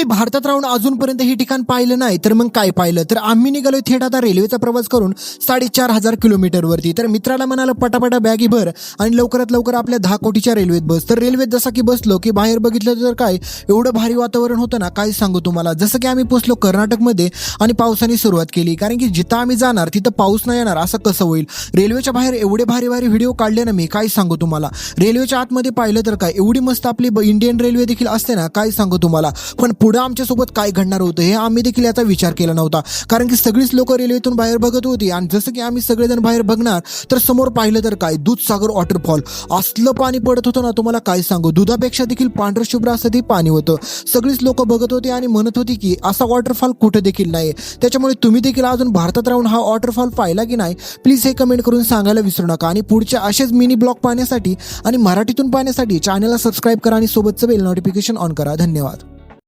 तुम्ही भारतात राहून अजूनपर्यंत हे ठिकाण पाहिलं नाही तर मग काय पाहिलं? तर आम्ही निघालो थेट आता रेल्वेचा प्रवास करून 4,500 किलोमीटरवरती. तर मित्राला म्हणालं पटापटा बॅगी भर आणि लवकरात लवकर आपल्या 10 कोटीच्या रेल्वेत बस. तर रेल्वेत जसं की बसलो की बाहेर बघितलं तर काय एवढं भारी वातावरण होतं ना, काय सांगू तुम्हाला. जसं की आम्ही पोहोचलो कर्नाटकमध्ये आणि पावसाने सुरुवात केली, कारण की जिथं आम्ही जाणार तिथं पाऊस नाही येणार असं कसं होईल. रेल्वेच्या बाहेर एवढे भारी भारी व्हिडिओ काढले ना मी, काय सांगू तुम्हाला. रेल्वेच्या आतमध्ये पाहिलं तर काय एवढी मस्त आपली इंडियन रेल्वे देखील असते ना, काय सांगू तुम्हाला. पण पुढे आमच्यासोबत काय घडणार होतं हे आम्ही देखील याचा विचार केला नव्हता, कारण की सगळीच लोक रेल्वेतून बाहेर बघत होती. आणि जसं की आम्ही सगळेजण बाहेर बघणार तर समोर पाहिलं तर काय दूधसागर वॉटरफॉल. असलं पाणी पडत होतं ना, तुम्हाला काय सांगू. दुधापेक्षा देखील पांढरं शुभ्र असं ते पाणी होतं. सगळीच लोक बघत होती आणि म्हणत होती की असा वॉटरफॉल कुठं देखील नाही. त्याच्यामुळे तुम्ही देखील अजून भारतात राहून हा वॉटरफॉल पाहिला की नाही, प्लीज हे कमेंट करून सांगायला विसरू नका. आणि पुढचे असेच मिनी ब्लॉग पाहण्यासाठी आणि मराठीतून पाहण्यासाठी चॅनलला सबस्क्राईब करा आणि सोबतचं बेल नोटिफिकेशन ऑन करा. धन्यवाद.